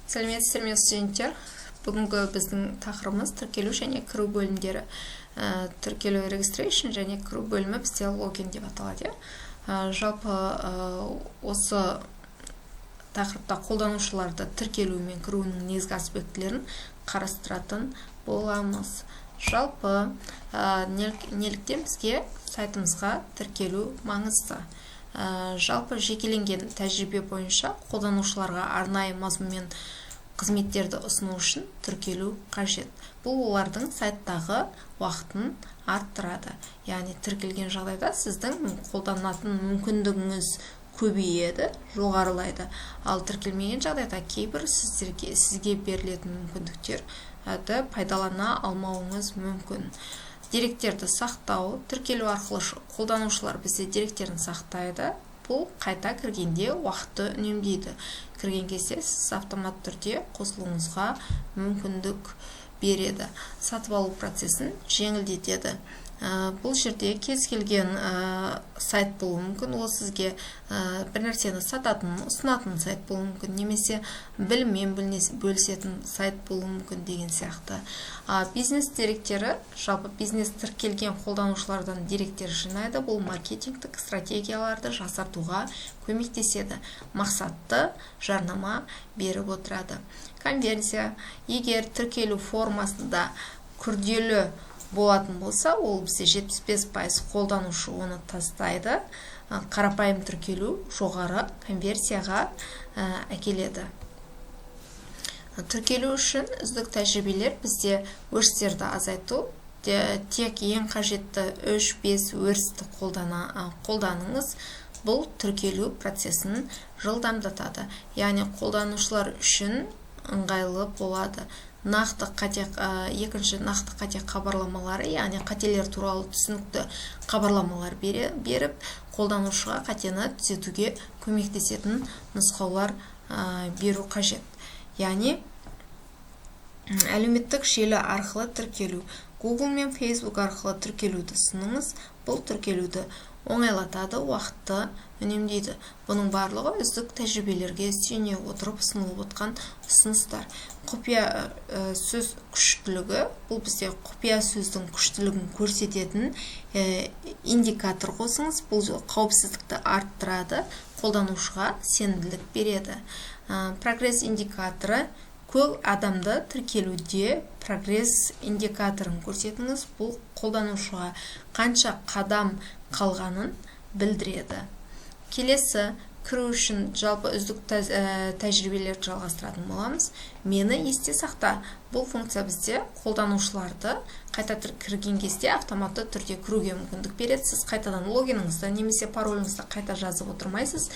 Сәлеметсіздер ме студенттер? Бүгінгі біздің тақырыбымыз тіркелу және кіру бөлімдері. Тіркелу registration және кіру бөлімі бізде логин деп аталады. Жалпы осы тақырыпта қолданушыларды тіркелу мен кіруінің негізгі аспектілерін қарастыратын боламыз. Жалпы неліктен бізге сайтымызға тіркелу маңызды? Жалпы жекеленген тәжірибе бойынша қолданушыларға арнайы мазмұн мен қызметтерді ұсыну үшін тіркелу қажет. Бұл олардың сайттағы уақытын арттырады. Яғни тіркелген жағдайда сіздің қолданатын мүмкіндігіңіз көбейеді, жоғарылайды. Ал тіркелмеген жағдайда кейбір сізге берілетін мүмкіндіктерді пайдалана алмауыңыз мүмкін. Деректерді сақтау, тіркелу арқылы қолданушылар бізде деректерін сақтайды. Бұл қайта кіргенде уақытты үнемдейді. Кірген кезде сіз автоматты түрде қосылуыңызға мүмкіндік береді. Сатып алу процесін жеңілдетеді. Бұл жерде кез келген сайт болуы мүмкін. Ол сізге бір нәрсені сататын, ұсынатын сайт болуы мүмкін, немесе біліммен бөлісетін сайт болуы мүмкін деген сияқты. Бизнес деректері, жалпы бизнес тіркелген қолданушылардан деректер жинайды. Бұл маркетингтік стратегияларды жақсартуға көмектеседі. Мақсатты жарнама беріп отырады. Конверсия, егер тіркелу формасында күрделі болатын болса, ол бізде 75% қолданушы оны тастайды. Қарапайым тіркелу жоғары конверсияға әкеледі. Тіркелу үшін үздік тәжірибелер бізде өрістерді азайту. Тек ең қажетті 3-5 өрісті қолданыңыз. Бұл тіркелу процесін жылдамдатады. Яғни қолданушылар үшін ыңғайлы болады. Екінші нақты қате хабарламалары, яғни қателер туралы түсінікті хабарламалар беріп, қолданушыға қатені түзетуге көмектесетін нұсқаулар беру қажет. Яғни әлеуметтік желі арқылы тіркелу. Google мен Facebook арқылы тіркелуді ұсыныңыз. Бұл тіркелуді оңайлатады, уақытты үнемдейді. Бұның барлығы үздік тәжірибелерге сүйене отырып ұсынылып отқан ұсыныстар. Құпия сөз күштілігі, бұл бізде құпия сөздің күштілігін көрсететін индикатор қосыңыз. Бұл қауіпсіздікті арттырады, қолданушыға сенімділік береді. Прогресс индикаторы, көп адамды тіркелуде прогресс индикаторын көрсетіңіз. Бұл қолданушыға қанша қадам қалғанын білдіреді. Келесі, кіру үшін жалпы үздік тәжірибелерді жалғастыратын боламыз. Мені есте сақта. Бұл функция бізде қолданушыларды қайта кірген кезде автоматты түрде кіруге мүмкіндік береді. Сіз қайтадан логиніңізді немесе пароліңізді қайта жазып отырмайсыз.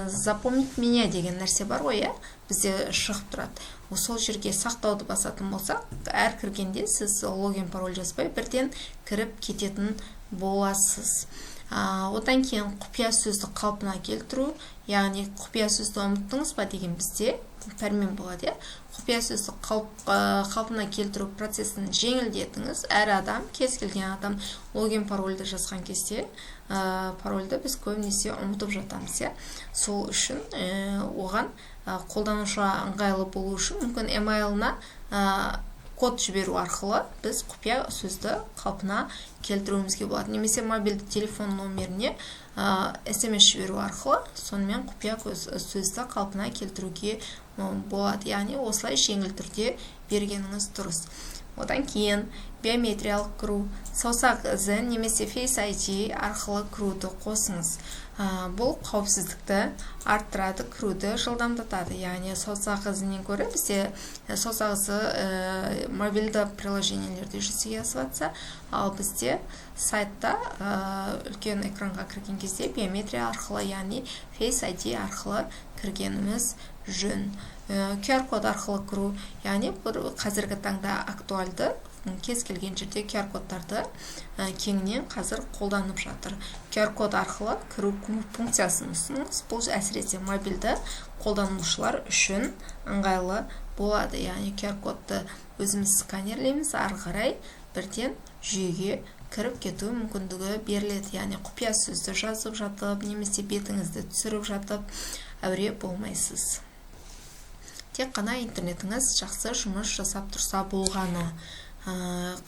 Запомнить меня деген нәрсе бар ғой, бізде шығып тұрады. Сол жерге сақтауды басатын болсақ, әр кіргенде сіз логин пароль жазбай бірден кіріп кететін боласыз. Одан кейін құпия сөзді қалпына келтіру, яғни құпия сөзді ұмыттыңыз ба деген бізде пәрмен болады. Құпия сөзді қалпына келтіру процесін жеңілдетіңіз. Әр адам, кез келген адам логин парольді жазған кезде парольді біз көбінесе ұмытып жатамыз. Сол үшін оған қолданушыға ыңғайлы болу үшін мүмкін email'ына код жіберу арқылы біз құпия сөзді қалпына келтіруімізге болады. Немесе мобильді телефон номеріне SMS жіберу арқылы сонымен құпия сөзді қалпына келтіруге болады. Яғни осылай жеңіл түрде бергеніңіз дұрыс. Одан кейін биометриялық кіру, саусақ ізі немесе Face ID арқылы кіруді қосыңыз. Бұл қауіпсіздікті арттырады, кіруді жылдамдатады. Яғни саусақ ізінен көрі бізде саусақ ізі мобильді приложениелерде жүзеге асыватса, ал бізде сайтта үлкен экранға кірген кезде биометрия арқылы, яғни Face ID арқылы кіргеніміз жөн. QR код арқылы кіру, яғни қазіргі таңда актуалды, кез келген жерде QR кодтарды кеңінен қазір қолданып жатыр. QR код арқылы кіру функциясын ұсыныңыз. Бұл әсіресе мобильді қолданушылар үшін ыңғайлы болады. Яғни QR кодты өзіміз сканерлейміз, ары қарай бірден жүйеге кіріп кету мүмкіндігі беріледі. Яғни құпия сөзді жазып жатып, немесе бетіңізді түсіріп жатып, әуре болмайсыз. тек қана интернетіңіз жақсы жұмыс жасап тұрса болғаны.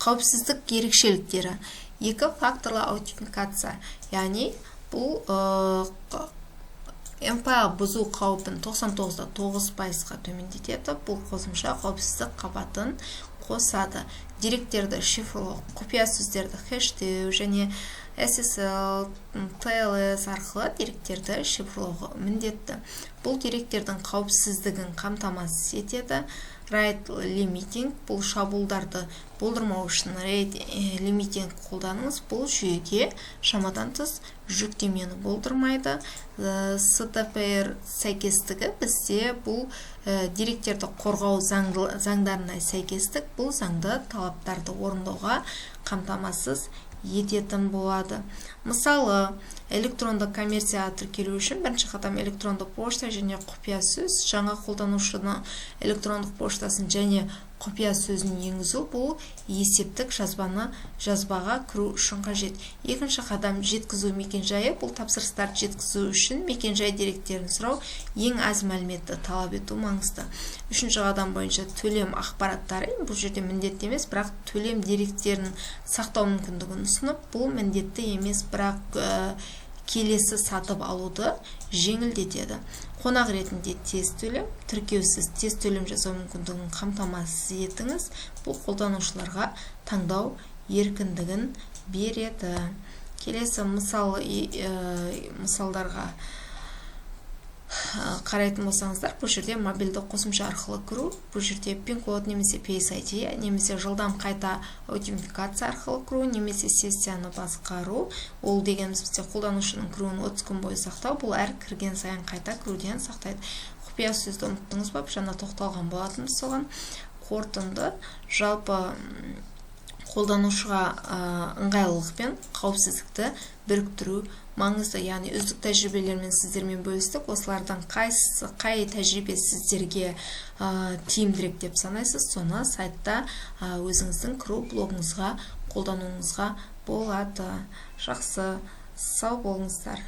Қауіпсіздік ерекшеліктері. 2 факторлы аутентификация, яғни бұл МПА бұзу қаупін 99.9%-ға төмендетеді. Бұл қосымша қауіпсіздік қабатын қосады. Деректерді шифрлау, құпия сөздерді хэштеу және SSL, TLS арқылы деректерді шифрлауға міндетті. Бұл деректердің қауіпсіздігін қамтамасыз етеді. Rate limiting, бұл шабуылдарды болдырмау үшін rate limiting қолданыңыз. Бұл жүйеге шамадан тыс жүктемені болдырмайды. CTPR сәйкестігі бізде бұл деректерді қорғау заңдарына сәйкестік, бұл заңды талаптарды орындауға қамтамасыз ететін болады. Мысалы, электронды коммерция тіркелу үшін бірінші қадам электронды пошта және құпия сөз. Жаңа қолданушының электрондық поштасын және құпия сөзін енгізу, бұл есептік жазбаға кіру үшін қажет. Екінші қадам жеткізу мекенжайы. Бұл тапсырыстарды жеткізу үшін мекенжай деректерін сұрау, ең аз мәліметті талап ету маңызды. Үшінші қадам бойынша төлем ақпараттары. Бұл жерде міндетті емес, бірақ төлем деректерін сақтау мүмкіндігін ұсынып, бұл міндетті емес, бірақ келесі сатып алуды жеңілдетеді. Қонақ ретінде тез төлем, тіркеусіз тез төлем жасау мүмкіндігін қамтамасыз етіңіз. Бұл қолданушыларға таңдау еркіндігін береді. Келесі мысалдарға қарайтын болсаңыздар, бұл жерде мобильді қосымша арқылы кіру, бұл жерде пин-код немесе Face ID, немесе жылдам қайта аутентификация арқылы кіру, немесе сессияны басқару. Ол дегеніміз бізде қолданушының кіруін 30 күн бойы сақтау, бұл әр кірген сайын қайта кіруден сақтайды. Құпия сөзді ұмыттыңыз ба, жаңа тоқталған болатынбыз соған. Қорытынды, жалпы қолданушыға ыңғайлылық пен қауіпсіздікті біріктіру маңызды, яғни үздік тәжірибелермен сіздермен бөлістік. Осылардан қай тәжірибе сіздерге тиімдірек деп санайсыз, соны сайтта өзіңіздің кіру блогыңызға қолдануыңызға болады. Жақсы, сау болыңыздар.